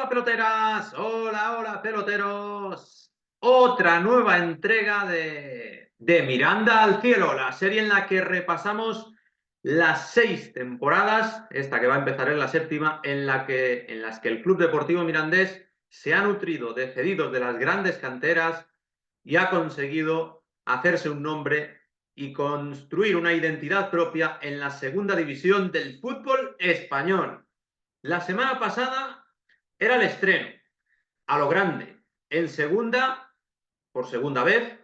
Hola peloteras, hola peloteros. Otra nueva entrega de Miranda al Cielo, la serie en la que repasamos las 6 temporadas, esta que va a empezar en la séptima, en las que el Club Deportivo Mirandés se ha nutrido de cedidos de las grandes canteras y ha conseguido hacerse un nombre y construir una identidad propia en la segunda división del fútbol español. La semana pasada era el estreno, a lo grande, en segunda, por segunda vez,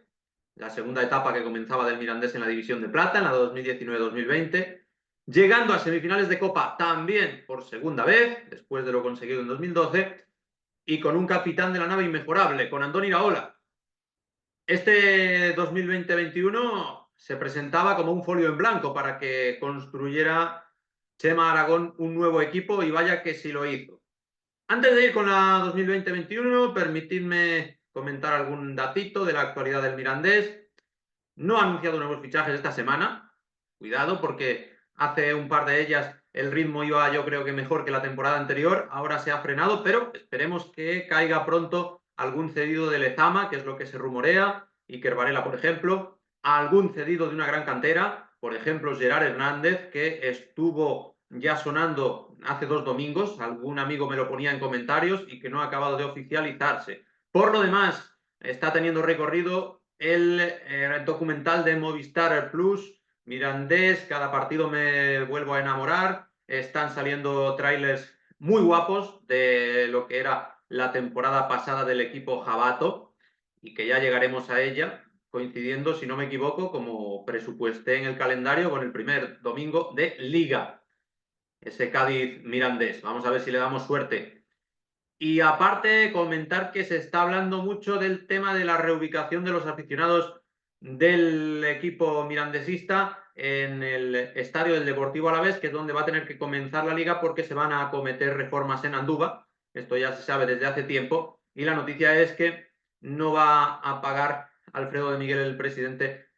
la segunda etapa que comenzaba del Mirandés en la División de Plata, en la 2019-2020, llegando a semifinales de Copa también por segunda vez, después de lo conseguido en 2012, y con un capitán de la nave inmejorable, con Andoni Iraola. Este 2020-21 se presentaba como un folio en blanco para que construyera Chema Aragón un nuevo equipo y vaya que sí lo hizo. Antes de ir con la 2020-21, permitidme comentar algún datito de la actualidad del Mirandés. No ha anunciado nuevos fichajes esta semana. Cuidado, porque hace un par de ellas el ritmo iba, yo creo que mejor que la temporada anterior. Ahora se ha frenado, pero esperemos que caiga pronto algún cedido de Lezama, que es lo que se rumorea, Iker Varela, por ejemplo, algún cedido de una gran cantera, por ejemplo, Gerard Hernández, que estuvo ya sonando hace 2 domingos, algún amigo me lo ponía en comentarios y que no ha acabado de oficializarse. Por lo demás, está teniendo recorrido el documental de Movistar Plus, Mirandés, cada partido me vuelvo a enamorar, están saliendo trailers muy guapos de lo que era la temporada pasada del equipo Jabato y que ya llegaremos a ella, coincidiendo, si no me equivoco, como presupuesté en el calendario con el primer domingo de Liga, ese Cádiz Mirandés. Vamos a ver si le damos suerte. Y aparte, comentar que se está hablando mucho del tema de la reubicación de los aficionados del equipo mirandesista en el estadio del Deportivo Alavés, que es donde va a tener que comenzar la liga porque se van a acometer reformas en Andúba. Esto ya se sabe desde hace tiempo. Y la noticia es que no va a pagar Alfredo de Miguel, el presidente,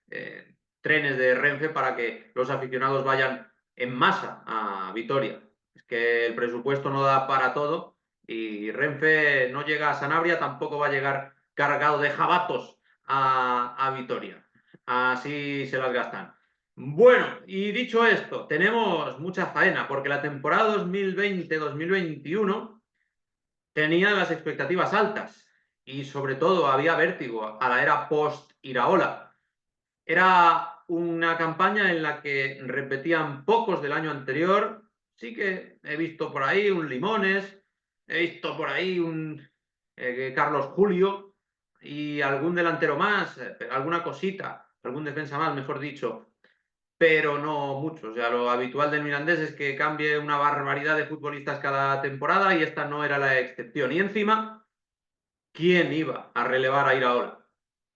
trenes de Renfe para que los aficionados vayan en masa a Vitoria. Es que el presupuesto no da para todo y Renfe no llega a Sanabria, tampoco va a llegar cargado de jabatos a Vitoria. Así se las gastan. Bueno, y dicho esto, tenemos mucha faena porque la temporada 2020-2021 tenía las expectativas altas y sobre todo había vértigo a la era post-Iraola. Era una campaña en la que repetían pocos del año anterior. Sí que he visto por ahí un Limones, he visto por ahí un Carlos Julio y algún delantero más, alguna cosita, algún defensa más, mejor dicho, pero no mucho. O sea, lo habitual del Mirandés es que cambie una barbaridad de futbolistas cada temporada y esta no era la excepción. Y encima, ¿quién iba a relevar a Iraola?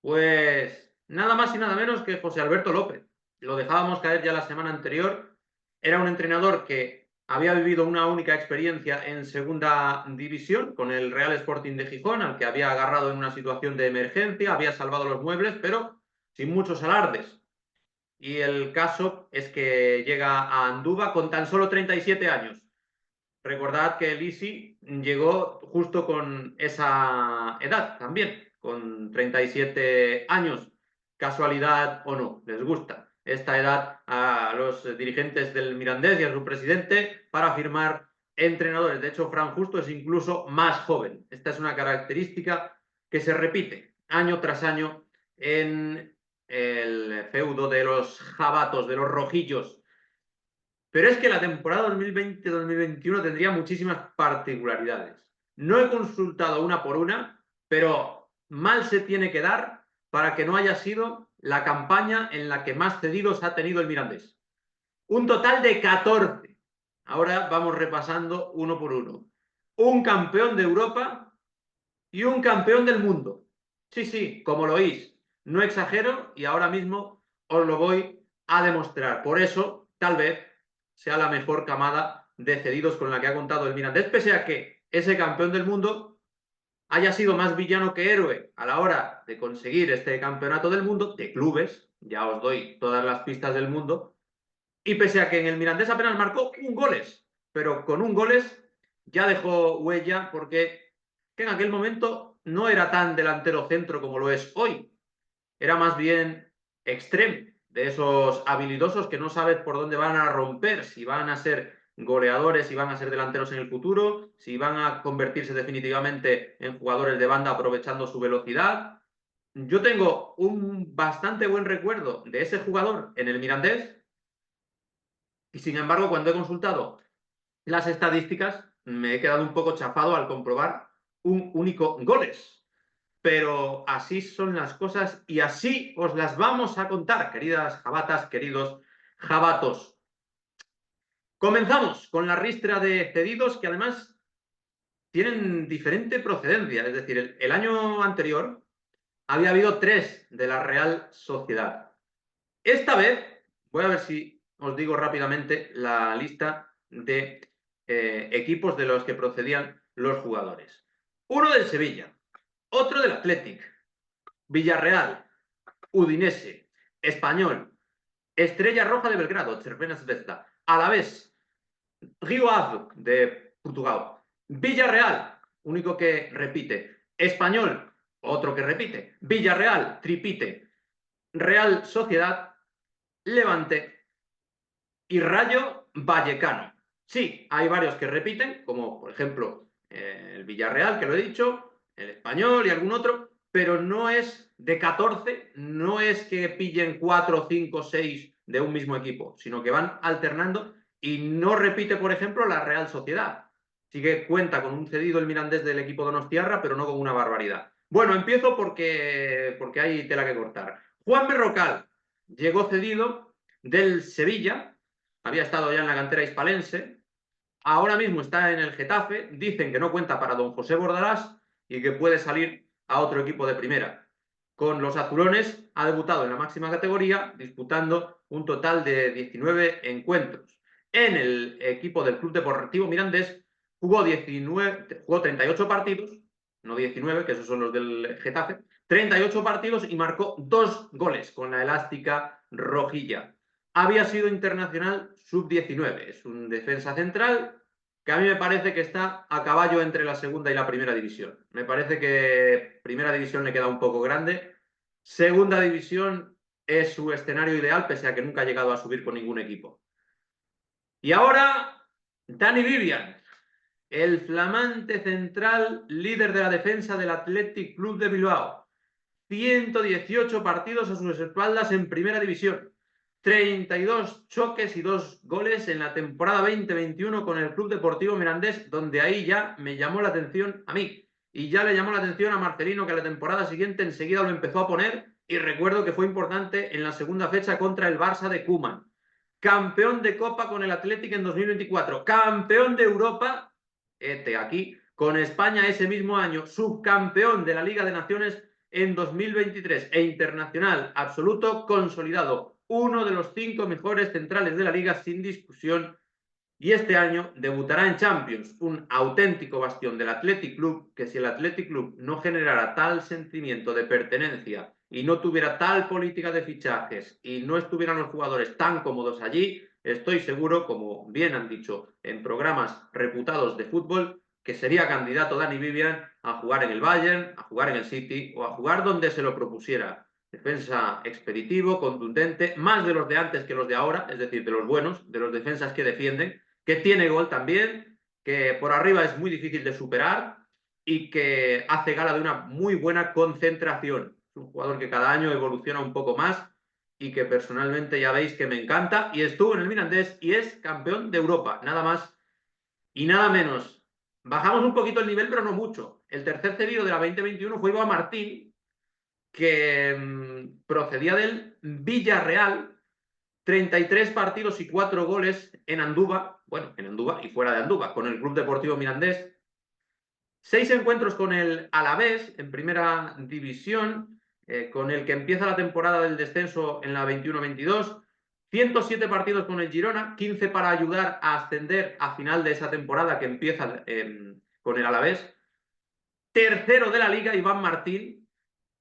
Pues nada más y nada menos que José Alberto López. Lo dejábamos caer ya la semana anterior. Era un entrenador que había vivido una única experiencia en segunda división con el Real Sporting de Gijón, al que había agarrado en una situación de emergencia, había salvado los muebles, pero sin muchos alardes. Y el caso es que llega a Andúba con tan solo 37 años. Recordad que Lisi llegó justo con esa edad también, con 37 años. Casualidad o no, les gusta esta edad a los dirigentes del Mirandés y a su presidente para firmar entrenadores. De hecho, Fran Justo es incluso más joven. Esta es una característica que se repite año tras año en el feudo de los jabatos, de los rojillos. Pero es que la temporada 2020-2021 tendría muchísimas particularidades. No he consultado una por una, pero mal se tiene que dar para que no haya sido la campaña en la que más cedidos ha tenido el Mirandés. Un total de 14. Ahora vamos repasando uno por uno. Un campeón de Europa y un campeón del mundo. Sí, sí, como lo oís. No exagero y ahora mismo os lo voy a demostrar. Por eso, tal vez, sea la mejor camada de cedidos con la que ha contado el Mirandés, pese a que ese campeón del mundo haya sido más villano que héroe a la hora de conseguir este campeonato del mundo de clubes, ya os doy todas las pistas del mundo, y pese a que en el Mirandés apenas marcó un goles, pero con un goles ya dejó huella porque en aquel momento no era tan delantero centro como lo es hoy. Era más bien extremo, de esos habilidosos que no sabes por dónde van a romper, si van a ser goleadores, si van a ser delanteros en el futuro, si van a convertirse definitivamente en jugadores de banda aprovechando su velocidad. Yo tengo un bastante buen recuerdo de ese jugador en el Mirandés y sin embargo cuando he consultado las estadísticas me he quedado un poco chafado al comprobar un único goles. Pero así son las cosas y así os las vamos a contar, queridas jabatas, queridos jabatos. Comenzamos con la ristra de cedidos que además tienen diferente procedencia. Es decir, el año anterior había habido 3 de la Real Sociedad. Esta vez, voy a ver si os digo rápidamente la lista de equipos de los que procedían los jugadores. Uno del Sevilla, otro del Athletic, Villarreal, Udinese, Español, Estrella Roja de Belgrado, Cervena Zvezda, Alavés, Rio Ave de Portugal, Villarreal, único que repite, Español, otro que repite, Villarreal, tripite, Real Sociedad, Levante y Rayo Vallecano. Sí, hay varios que repiten, como por ejemplo el Villarreal, que lo he dicho, el Español y algún otro, pero no es de 14, no es que pillen 4, 5, 6 de un mismo equipo, sino que van alternando y no repite, por ejemplo, la Real Sociedad. Sí que cuenta con un cedido el Mirandés del equipo donostiarra, pero no con una barbaridad. Bueno, empiezo porque hay tela que cortar. Juan Berrocal llegó cedido del Sevilla, había estado ya en la cantera hispalense, ahora mismo está en el Getafe, dicen que no cuenta para don José Bordalás y que puede salir a otro equipo de primera. Con los azulones ha debutado en la máxima categoría, disputando un total de 19 encuentros. En el equipo del Club Deportivo Mirandés jugó 38 partidos, no 19, que esos son los del Getafe, 38 partidos y marcó 2 goles con la elástica rojilla. Había sido internacional sub-19, es un defensa central que a mí me parece que está a caballo entre la segunda y la primera división. Me parece que primera división le queda un poco grande. Segunda división es su escenario ideal, pese a que nunca ha llegado a subir con ningún equipo. Y ahora, Dani Vivian, el flamante central líder de la defensa del Athletic Club de Bilbao. 118 partidos a sus espaldas en primera división. 32 choques y 2 goles en la temporada 2021 con el Club Deportivo Mirandés, donde ahí ya me llamó la atención a mí. Y ya le llamó la atención a Marcelino, que la temporada siguiente enseguida lo empezó a poner. Y recuerdo que fue importante en la segunda fecha contra el Barça de Koeman. Campeón de Copa con el Athletic en 2024. Campeón de Europa, aquí, con España ese mismo año. Subcampeón de la Liga de Naciones en 2023 e internacional absoluto consolidado. Uno de los 5 mejores centrales de la liga sin discusión. Y este año debutará en Champions, un auténtico bastión del Athletic Club, que si el Athletic Club no generara tal sentimiento de pertenencia y no tuviera tal política de fichajes y no estuvieran los jugadores tan cómodos allí, estoy seguro, como bien han dicho en programas reputados de fútbol, que sería candidato Dani Vivian a jugar en el Bayern, a jugar en el City o a jugar donde se lo propusiera. Defensa expeditivo, contundente, más de los de antes que los de ahora, es decir, de los buenos, de los defensas que defienden, que tiene gol también, que por arriba es muy difícil de superar y que hace gala de una muy buena concentración. Es un jugador que cada año evoluciona un poco más y que personalmente ya veis que me encanta y estuvo en el Mirandés y es campeón de Europa, nada más y nada menos. Bajamos un poquito el nivel, pero no mucho. El tercer cedido de la 2021 fue Iván Martín, que procedía del Villarreal, 33 partidos y 4 goles en Andúba, bueno, en Andúba y fuera de Andúba, con el Club Deportivo Mirandés. 6 encuentros con el Alavés en primera división, con el que empieza la temporada del descenso en la 21-22. 107 partidos con el Girona, 15 para ayudar a ascender a final de esa temporada que empieza con el Alavés. Tercero de la Liga, Iván Martín,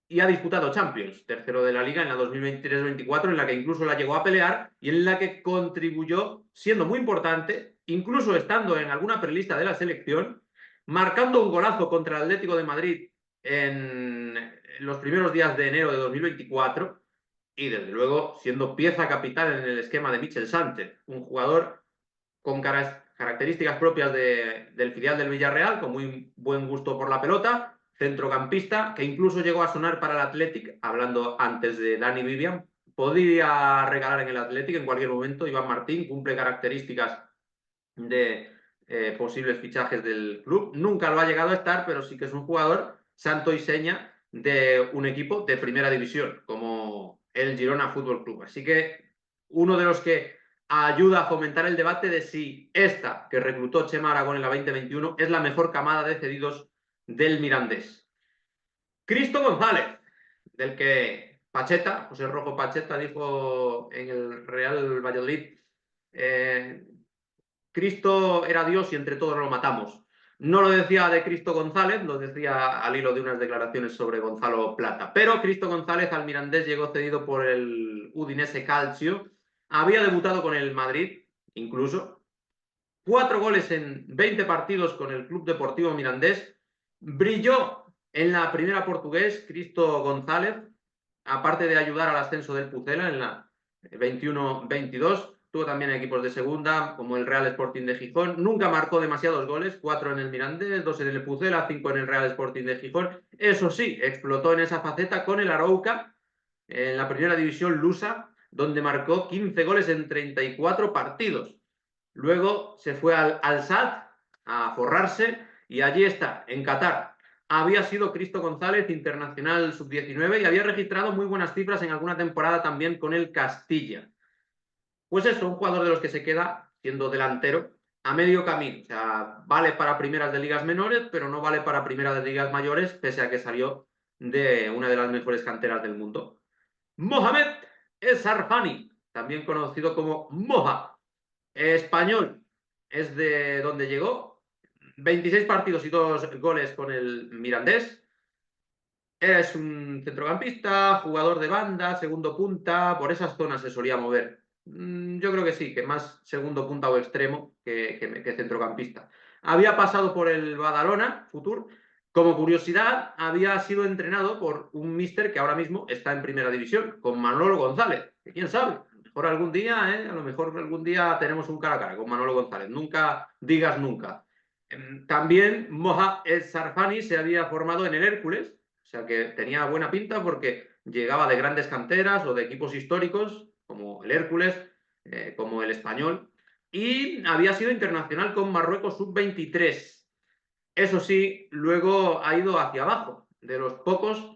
y ha disputado Champions, tercero de la Liga en la 2023-24, en la que incluso la llegó a pelear y en la que contribuyó, siendo muy importante, incluso estando en alguna prelista de la selección, marcando un golazo contra el Atlético de Madrid en los primeros días de enero de 2024 y desde luego siendo pieza capital en el esquema de Michel Sánchez, un jugador con características propias del filial del Villarreal, con muy buen gusto por la pelota, centrocampista, que incluso llegó a sonar para el Athletic, hablando antes de Dani Vivian, podría regalar en el Athletic en cualquier momento. Iván Martín cumple características de posibles fichajes del club. Nunca lo ha llegado a estar, pero sí que es un jugador santo y seña de un equipo de primera división, como el Girona Fútbol Club. Así que uno de los que ayuda a fomentar el debate de si esta que reclutó Chema Aragón en la 2021 es la mejor camada de cedidos del Mirandés. Cristo González, del que Pacheta, José Rojo Pacheta, dijo en el Real Valladolid, Cristo era Dios y entre todos lo matamos. No lo decía de Cristo González, lo decía al hilo de unas declaraciones sobre Gonzalo Plata. Pero Cristo González al Mirandés llegó cedido por el Udinese Calcio. Había debutado con el Madrid, incluso. 4 goles en 20 partidos con el Club Deportivo Mirandés. Brilló en la primera portugués, Cristo González, aparte de ayudar al ascenso del Pucela en la 21-22. Tuvo también equipos de segunda, como el Real Sporting de Gijón. Nunca marcó demasiados goles, 4 en el Mirandés, 2 en el Pucela, 5 en el Real Sporting de Gijón. Eso sí, explotó en esa faceta con el Arouca, en la primera división lusa, donde marcó 15 goles en 34 partidos. Luego se fue al SAD a forrarse y allí está, en Qatar. Había sido Cristo González, internacional sub-19, y había registrado muy buenas cifras en alguna temporada también con el Castilla. Pues eso, un jugador de los que se queda siendo delantero a medio camino. O sea, vale para primeras de ligas menores, pero no vale para primeras de ligas mayores, pese a que salió de una de las mejores canteras del mundo. Mohamed Esarfani, también conocido como Moja, español, es de donde llegó. 26 partidos y 2 goles con el Mirandés. Es un centrocampista, jugador de banda, segundo punta, por esas zonas se solía mover. Yo creo que sí, que más segundo punta o extremo que centrocampista. Había pasado por el Badalona, Futur. Como curiosidad, había sido entrenado por un míster que ahora mismo está en primera división, con Manolo González. Que quién sabe, a lo mejor algún día, a lo mejor algún día tenemos un cara a cara con Manolo González. Nunca digas nunca. También Moja El Sarfani se había formado en el Hércules, o sea que tenía buena pinta porque llegaba de grandes canteras o de equipos históricos, como el Hércules, como el Español, y había sido internacional con Marruecos sub-23. Eso sí, luego ha ido hacia abajo. De los pocos,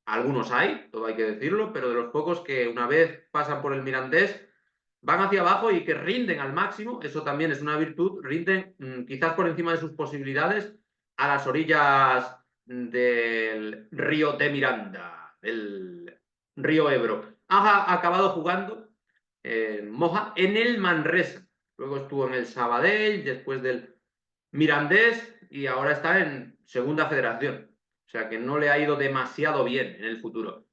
algunos hay, todo hay que decirlo, pero de los pocos que una vez pasan por el Mirandés van hacia abajo y que rinden al máximo, eso también es una virtud, rinden quizás por encima de sus posibilidades a las orillas del río de Miranda, del río Ebro. Ha acabado jugando Moja en el Manresa, luego estuvo en el Sabadell, después del Mirandés y ahora está en Segunda Federación. O sea que no le ha ido demasiado bien en el futuro.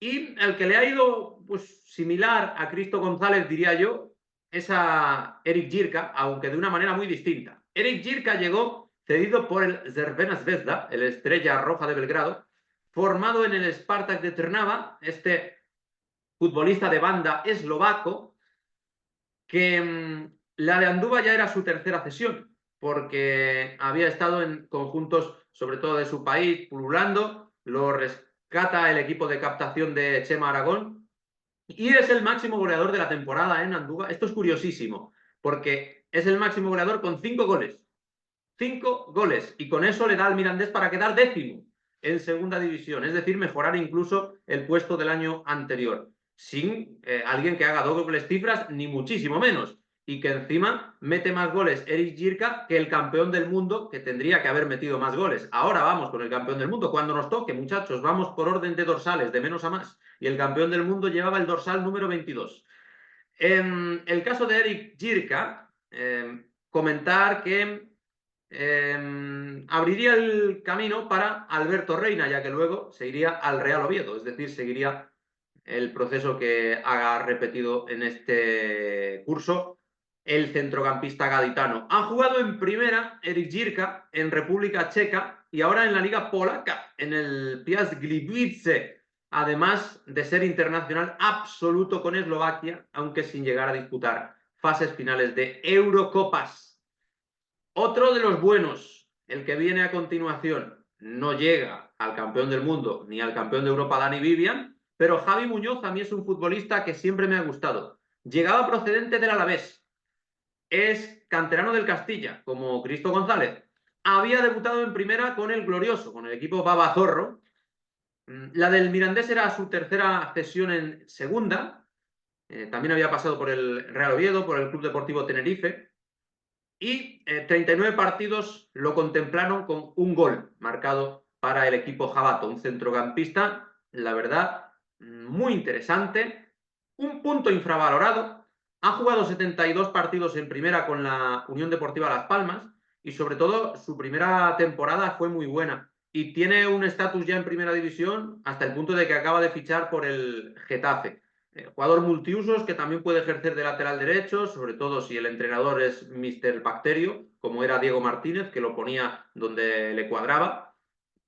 Y el que le ha ido pues, similar a Cristo González, diría yo, es a Eric Jirka, aunque de una manera muy distinta. Eric Jirka llegó cedido por el Crvena Zvezda, el Estrella Roja de Belgrado, formado en el Spartak de Trnava, este futbolista de banda eslovaco, que la de Anduba ya era su tercera cesión, porque había estado en conjuntos, sobre todo de su país, pululando, lo rescata el equipo de captación de Chema Aragón, y es el máximo goleador de la temporada en Andúba. Esto es curiosísimo, porque es el máximo goleador con 5 goles. 5 goles. Y con eso le da al Mirandés para quedar décimo en segunda división. Es decir, mejorar incluso el puesto del año anterior. Sin alguien que haga dobles cifras, ni muchísimo menos. Y que encima mete más goles Eric Jirka que el campeón del mundo, que tendría que haber metido más goles. Ahora vamos con el campeón del mundo. Cuando nos toque, muchachos, vamos por orden de dorsales, de menos a más. Y el campeón del mundo llevaba el dorsal número 22. En el caso de Eric Jirka, comentar que abriría el camino para Alberto Reina, ya que luego se iría al Real Oviedo, es decir, seguiría el proceso que ha repetido en este curso el centrocampista gaditano. Ha jugado en primera Erik Jirka en República Checa y ahora en la Liga Polaca, en el Piast Gliwice, además de ser internacional absoluto con Eslovaquia, aunque sin llegar a disputar fases finales de Eurocopas. Otro de los buenos, el que viene a continuación, no llega al campeón del mundo ni al campeón de Europa, Dani Vivian, pero Javi Muñoz a mí es un futbolista que siempre me ha gustado. Llegaba procedente del Alavés, es canterano del Castilla, como Cristo González. Había debutado en primera con el Glorioso, con el equipo Babazorro. La del Mirandés era su tercera cesión en segunda. También había pasado por el Real Oviedo, por el Club Deportivo Tenerife. Y 39 partidos lo contemplaron con un gol marcado para el equipo Jabato, un centrocampista, la verdad, muy interesante, un punto infravalorado. Ha jugado 72 partidos en primera con la Unión Deportiva Las Palmas y sobre todo su primera temporada fue muy buena y tiene un estatus ya en primera división hasta el punto de que acaba de fichar por el Getafe. Jugador multiusos que también puede ejercer de lateral derecho, sobre todo si el entrenador es Mr. Bacterio, como era Diego Martínez, que lo ponía donde le cuadraba.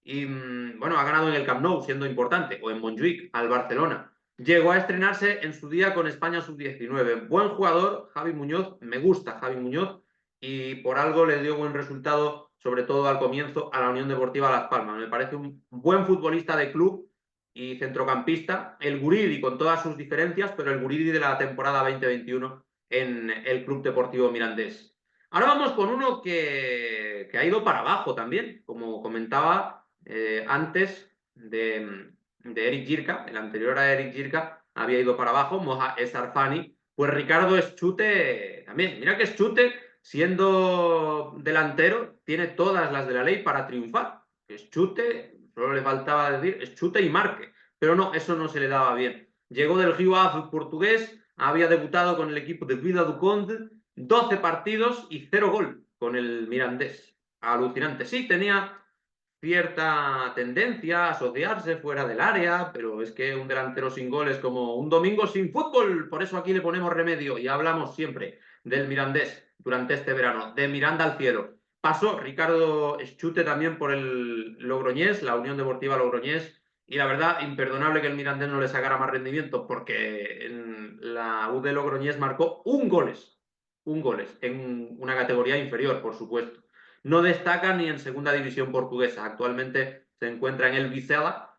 Y bueno, ha ganado en el Camp Nou, siendo importante, o en Montjuic, al Barcelona. Llegó a estrenarse en su día con España Sub-19. Buen jugador, Javi Muñoz, me gusta Javi Muñoz, y por algo le dio buen resultado, sobre todo al comienzo, a la Unión Deportiva Las Palmas. Me parece un buen futbolista de club y centrocampista, el Guridi con todas sus diferencias, pero el Guridi de la temporada 2021 en el Club Deportivo Mirandés. Ahora vamos con uno que ha ido para abajo también, como comentaba antes de Erik Jirka, el anterior a Erik Jirka había ido para abajo, Moja Esarfani, pues Ricardo Eschute también. Mira que Eschute, siendo delantero, tiene todas las de la ley para triunfar. Eschute, solo le faltaba decir Eschute y marque, pero no, eso no se le daba bien. Llegó del Rio Ave portugués, había debutado con el equipo de Vila do Conde, 12 partidos y 0 gol con el Mirandés. Alucinante. Sí, tenía cierta tendencia a asociarse fuera del área, pero es que un delantero sin gol es como un domingo sin fútbol. Por eso aquí le ponemos remedio y hablamos siempre del Mirandés durante este verano, de Miranda al cielo. Pasó Ricardo Eschute también por el Logroñés, la Unión Deportiva Logroñés, y la verdad, imperdonable que el Mirandés no le sacara más rendimiento, porque en la U de Logroñés marcó un goles, en una categoría inferior, por supuesto. No destaca ni en segunda división portuguesa. Actualmente se encuentra en el Vizela,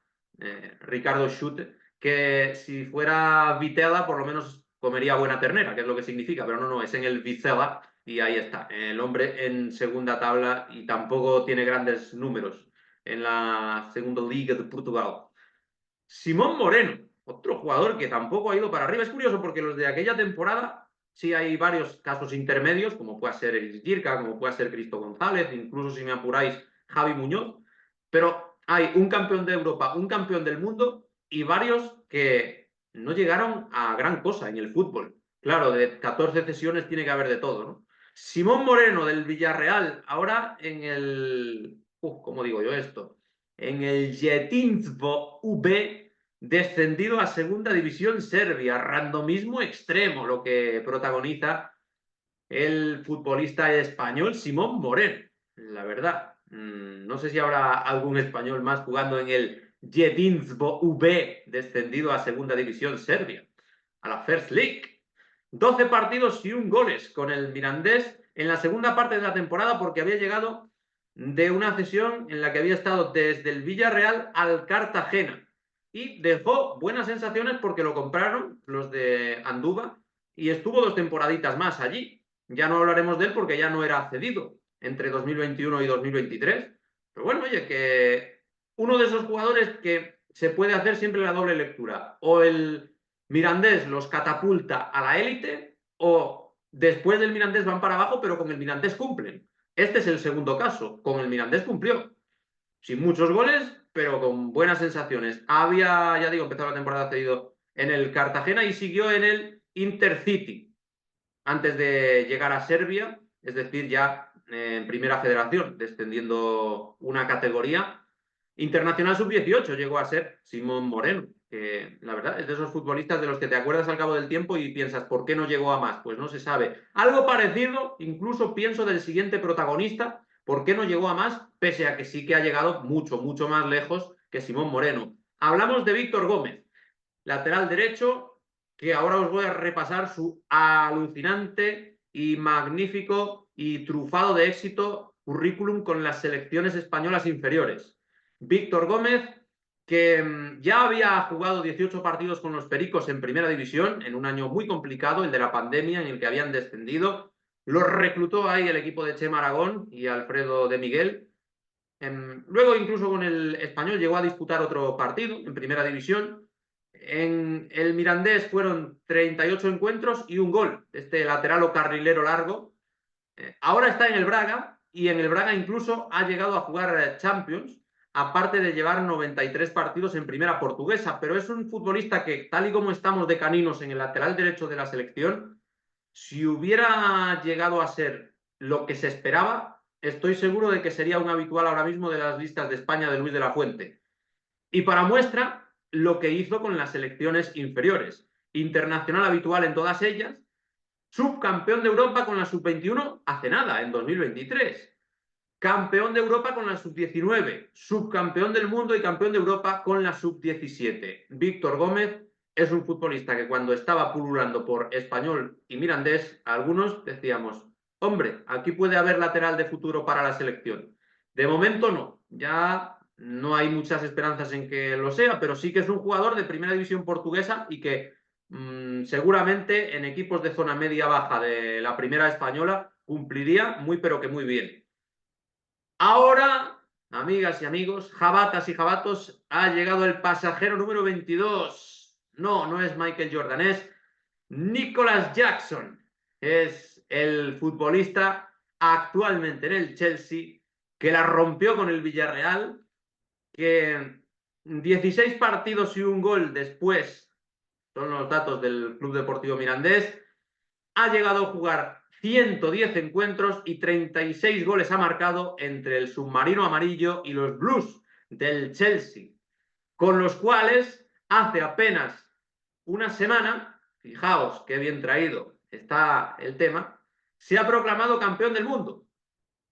Ricardo Schute, que si fuera Vitela por lo menos comería buena ternera, que es lo que significa, pero no, es en el Vizela y ahí está. El hombre en segunda tabla y tampoco tiene grandes números en la segunda liga de Portugal. Simón Moreno, otro jugador que tampoco ha ido para arriba. Es curioso porque los de aquella temporada sí hay varios casos intermedios, como puede ser Eris Girka, como puede ser Cristo González, incluso si me apuráis, Javi Muñoz, pero hay un campeón de Europa, un campeón del mundo y varios que no llegaron a gran cosa en el fútbol. Claro, de 14 cesiones tiene que haber de todo, ¿no? Simón Moreno del Villarreal, ahora en el... ¿cómo digo yo esto? En el Jetinstvo V, descendido a segunda división serbia, randomismo extremo, lo que protagoniza el futbolista español Simón Moreno. La verdad, no sé si habrá algún español más jugando en el Jedinstvo V, descendido a segunda división serbia, a la First League. 12 partidos y 1 goles con el Mirandés en la segunda parte de la temporada, porque había llegado de una cesión en la que había estado desde el Villarreal al Cartagena y dejó buenas sensaciones porque lo compraron los de Andúba y estuvo 2 temporaditas más allí. Ya no hablaremos de él porque ya no era cedido entre 2021 y 2023. Pero bueno, oye, que uno de esos jugadores que se puede hacer siempre la doble lectura. O el Mirandés los catapulta a la élite o después del Mirandés van para abajo, pero con el Mirandés cumplen. Este es el segundo caso. Con el Mirandés cumplió. Sin muchos goles, pero con buenas sensaciones. Había, ya digo, empezado la temporada cedido en el Cartagena y siguió en el Intercity antes de llegar a Serbia, es decir, ya en Primera Federación, descendiendo una categoría. Internacional Sub-18 llegó a ser Simón Moreno. que la verdad es de esos futbolistas de los que te acuerdas al cabo del tiempo y piensas, ¿por qué no llegó a más? Pues no se sabe. Algo parecido, incluso pienso del siguiente protagonista, ¿por qué no llegó a más? Pese a que sí que ha llegado mucho, mucho más lejos que Simón Moreno. Hablamos de Víctor Gómez, lateral derecho, que ahora os voy a repasar su alucinante y magnífico y trufado de éxito currículum con las selecciones españolas inferiores. Víctor Gómez, que ya había jugado 18 partidos con los Pericos en primera división, en un año muy complicado, el de la pandemia, en el que habían descendido. Los reclutó ahí el equipo de Chema Aragón y Alfredo de Miguel. Luego, incluso con el Español, llegó a disputar otro partido en primera división. En el Mirandés fueron 38 encuentros y un gol. Este lateral o carrilero largo. Ahora está en el Braga y en el Braga incluso ha llegado a jugar Champions, aparte de llevar 93 partidos en primera portuguesa. Pero es un futbolista que, tal y como estamos de caninos en el lateral derecho de la selección, si hubiera llegado a ser lo que se esperaba, estoy seguro de que sería un habitual ahora mismo de las listas de España de Luis de la Fuente. Y para muestra, lo que hizo con las selecciones inferiores. Internacional habitual en todas ellas, subcampeón de Europa con la sub-21 hace nada, en 2023. Campeón de Europa con la sub-19, subcampeón del mundo y campeón de Europa con la sub-17. Víctor Gómez es un futbolista que cuando estaba pululando por Español y Mirandés, algunos decíamos, hombre, aquí puede haber lateral de futuro para la selección. De momento no, ya no hay muchas esperanzas en que lo sea, pero sí que es un jugador de primera división portuguesa y que seguramente en equipos de zona media-baja de la primera española cumpliría muy pero que muy bien. Ahora, amigas y amigos, jabatas y jabatos, ha llegado el pasajero número 22. No, no es Michael Jordan, es Nicolas Jackson. Es el futbolista actualmente en el Chelsea que la rompió con el Villarreal, que 16 partidos y un gol después, son los datos del Club Deportivo Mirandés, ha llegado a jugar 110 encuentros y 36 goles ha marcado entre el submarino amarillo y los Blues del Chelsea, con los cuales hace apenas una semana, fijaos qué bien traído está el tema, se ha proclamado campeón del mundo.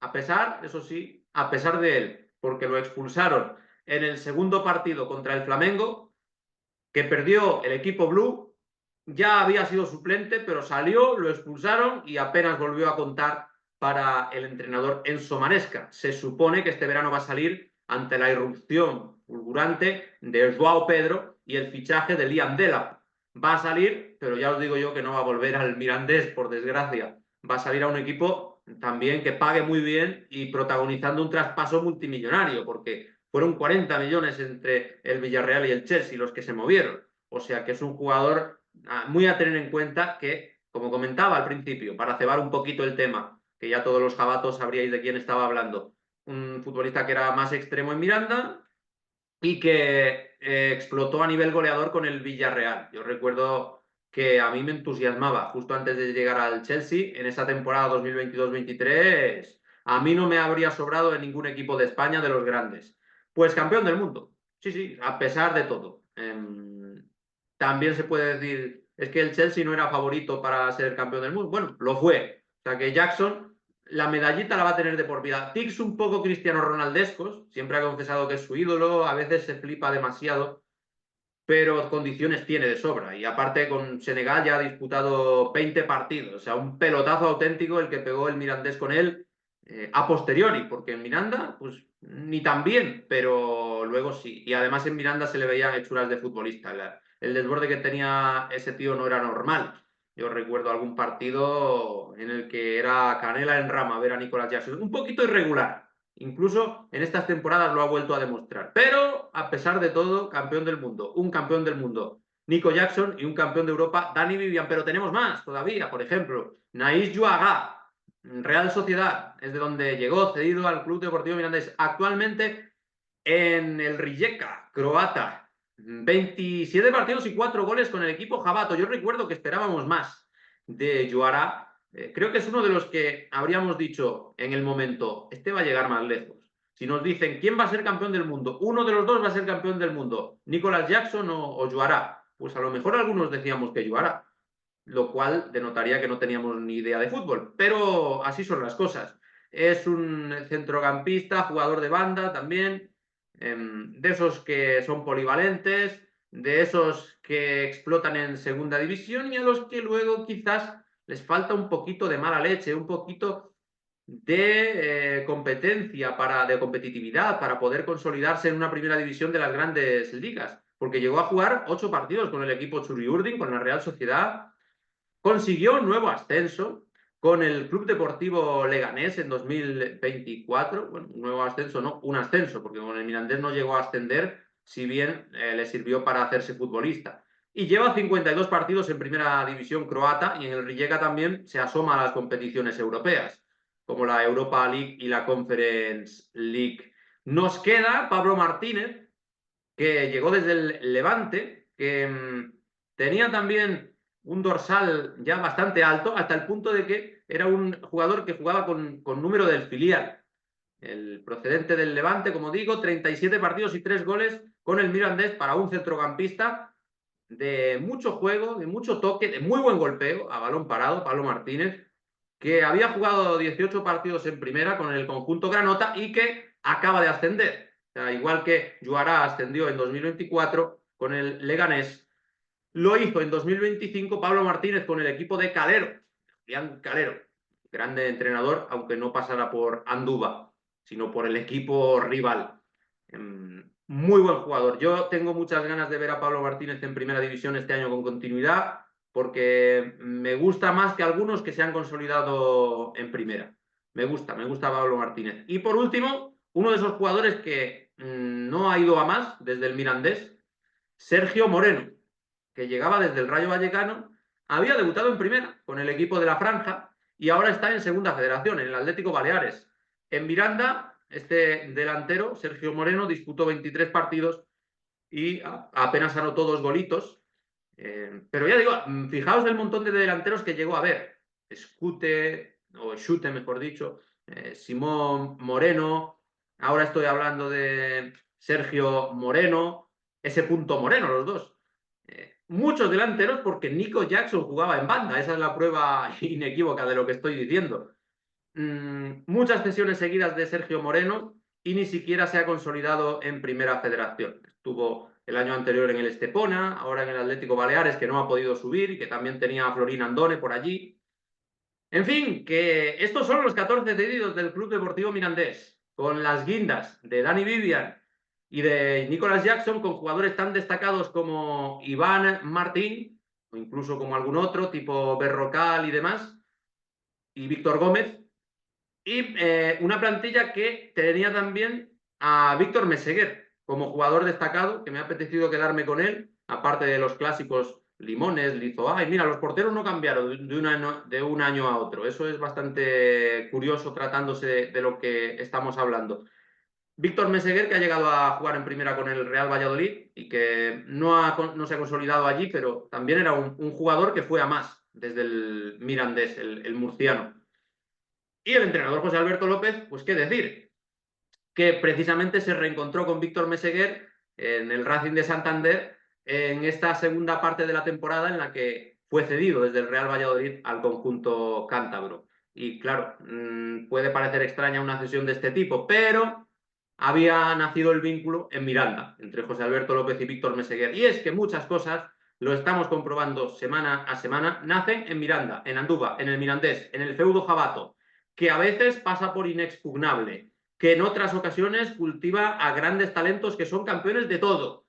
A pesar, eso sí, a pesar de él, porque lo expulsaron en el segundo partido contra el Flamengo, que perdió el equipo Blue. Ya había sido suplente, pero salió, lo expulsaron y apenas volvió a contar para el entrenador Enzo Maresca. Se supone que este verano va a salir ante la irrupción fulgurante de Joao Pedro y el fichaje de Liam Delap. Va a salir, pero ya os digo yo que no va a volver al Mirandés, por desgracia. Va a salir a un equipo también que pague muy bien y protagonizando un traspaso multimillonario, porque fueron 40 millones entre el Villarreal y el Chelsea los que se movieron. O sea que es un jugador muy a tener en cuenta que, como comentaba al principio, para cebar un poquito el tema, que ya todos los jabatos sabríais de quién estaba hablando, un futbolista que era más extremo en Miranda y que explotó a nivel goleador con el Villarreal. Yo recuerdo que a mí me entusiasmaba justo antes de llegar al Chelsea, en esa temporada 2022-23, a mí no me habría sobrado en ningún equipo de España de los grandes. Pues campeón del mundo, sí, sí, a pesar de todo. También se puede decir, es que el Chelsea no era favorito para ser campeón del mundo. Bueno, lo fue. O sea que Jackson, la medallita la va a tener de por vida. Tics un poco Cristiano Ronaldescos, siempre ha confesado que es su ídolo, a veces se flipa demasiado, pero condiciones tiene de sobra. Y aparte con Senegal ya ha disputado 20 partidos, o sea, un pelotazo auténtico el que pegó el Mirandés con él a posteriori, porque en Miranda, pues ni tan bien, pero luego sí. Y además en Miranda se le veían hechuras de futbolista. El desborde que tenía ese tío no era normal. Yo recuerdo algún partido en el que era canela en rama ver a Nicolas Jackson. Un poquito irregular. Incluso en estas temporadas lo ha vuelto a demostrar. Pero, a pesar de todo, campeón del mundo. Un campeón del mundo, Nico Jackson, y un campeón de Europa, Dani Vivian. Pero tenemos más todavía. Por ejemplo, Naís Juaga, Real Sociedad, es de donde llegó, cedido al Club Deportivo Mirandés. Actualmente en el Rijeka, croata. 27 partidos y 4 goles con el equipo jabato. Yo recuerdo que esperábamos más de Juara. Creo que es uno de los que habríamos dicho en el momento, este va a llegar más lejos. Si nos dicen quién va a ser campeón del mundo, uno de los dos va a ser campeón del mundo, Nicolas Jackson o Juará, pues a lo mejor algunos decíamos que Juará, lo cual denotaría que no teníamos ni idea de fútbol, pero así son las cosas. Es un centrocampista, jugador de banda también, de esos que son polivalentes, de esos que explotan en segunda división y a los que luego quizás les falta un poquito de mala leche, un poquito de competencia, de competitividad, para poder consolidarse en una primera división de las grandes ligas. Porque llegó a jugar 8 partidos con el equipo Churiurdin, con la Real Sociedad, consiguió un nuevo ascenso con el Club Deportivo Leganés en 2024. Bueno, un nuevo ascenso, no, un ascenso, porque con el Mirandés no llegó a ascender, si bien le sirvió para hacerse futbolista. Y lleva 52 partidos en primera división croata y en el Rijeka también se asoma a las competiciones europeas, como la Europa League y la Conference League. Nos queda Pablo Martínez, que llegó desde el Levante, que tenía también un dorsal ya bastante alto, hasta el punto de que era un jugador que jugaba con número del filial. El procedente del Levante, como digo, 37 partidos y 3 goles con el Mirandés para un centrocampista de mucho juego, de mucho toque, de muy buen golpeo a balón parado, Pablo Martínez, que había jugado 18 partidos en primera con el conjunto granota y que acaba de ascender. O sea, igual que Juará ascendió en 2024 con el Leganés, lo hizo en 2025 Pablo Martínez con el equipo de Calero, Julián Calero, grande entrenador, aunque no pasara por Andúba, sino por el equipo rival. Muy buen jugador. Yo tengo muchas ganas de ver a Pablo Martínez en primera división este año con continuidad, porque me gusta más que algunos que se han consolidado en primera. Me gusta Pablo Martínez. Y por último, uno de esos jugadores que no ha ido a más desde el Mirandés, Sergio Moreno, que llegaba desde el Rayo Vallecano, había debutado en primera con el equipo de la Franja y ahora está en segunda federación, en el Atlético Baleares. En Miranda, este delantero, Sergio Moreno, disputó 23 partidos y apenas anotó 2 golitos. Pero ya digo, fijaos el montón de delanteros que llegó a ver. Schute, mejor dicho, Simón Moreno, ahora estoy hablando de Sergio Moreno, ese punto Moreno, los dos. Muchos delanteros porque Nico Jackson jugaba en banda, esa es la prueba inequívoca de lo que estoy diciendo. Muchas cesiones seguidas de Sergio Moreno y ni siquiera se ha consolidado en primera federación. Estuvo el año anterior en el Estepona, ahora en el Atlético Baleares, que no ha podido subir y que también tenía a Florín Andone por allí. En fin, que estos son los 14 cedidos del Club Deportivo Mirandés, con las guindas de Dani Vivian y de Nicolas Jackson, con jugadores tan destacados como Iván Martín, o incluso como algún otro, tipo Berrocal y demás, y Víctor Gómez, y una plantilla que tenía también a Víctor Meseguer como jugador destacado, que me ha apetecido quedarme con él, aparte de los clásicos Limones, Lizoa. Y mira, los porteros no cambiaron de un año a otro. Eso es bastante curioso tratándose de lo que estamos hablando. Víctor Meseguer, que ha llegado a jugar en primera con el Real Valladolid y que no se ha consolidado allí, pero también era un jugador que fue a más desde el Mirandés, el murciano. Y el entrenador José Alberto López, pues qué decir, que precisamente se reencontró con Víctor Meseguer en el Racing de Santander en esta segunda parte de la temporada en la que fue cedido desde el Real Valladolid al conjunto cántabro. Y claro, puede parecer extraña una cesión de este tipo, pero había nacido el vínculo en Miranda entre José Alberto López y Víctor Meseguer. Y es que muchas cosas, lo estamos comprobando semana a semana, nacen en Miranda, en Andúba, en el Mirandés, en el feudo Jabato, que a veces pasa por inexpugnable, que en otras ocasiones cultiva a grandes talentos que son campeones de todo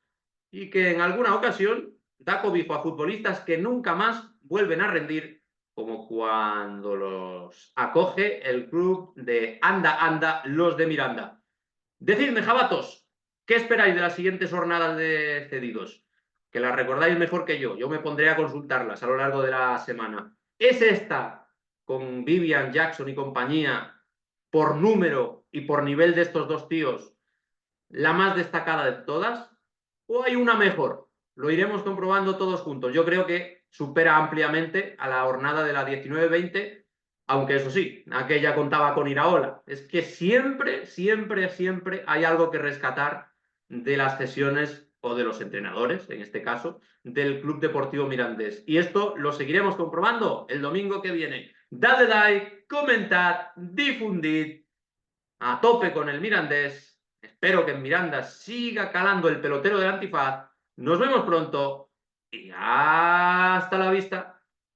y que en alguna ocasión da cobijo a futbolistas que nunca más vuelven a rendir, como cuando los acoge el club de Anda Anda, los de Miranda. Decidme, jabatos, ¿qué esperáis de las siguientes jornadas de cedidos? Que las recordáis mejor que yo me pondré a consultarlas a lo largo de la semana. ¿Es esta, con Vivian, Jackson y compañía, por número y por nivel de estos dos tíos, la más destacada de todas? ¿O hay una mejor? Lo iremos comprobando todos juntos. Yo creo que supera ampliamente a la jornada de la 19-20 Aunque eso sí, aquella contaba con Iraola. Es que siempre, siempre, siempre hay algo que rescatar de las cesiones o de los entrenadores, en este caso, del Club Deportivo Mirandés. Y esto lo seguiremos comprobando el domingo que viene. Dadle like, comentad, difundid, a tope con el Mirandés. Espero que en Miranda siga calando el pelotero del antifaz. Nos vemos pronto y hasta la vista.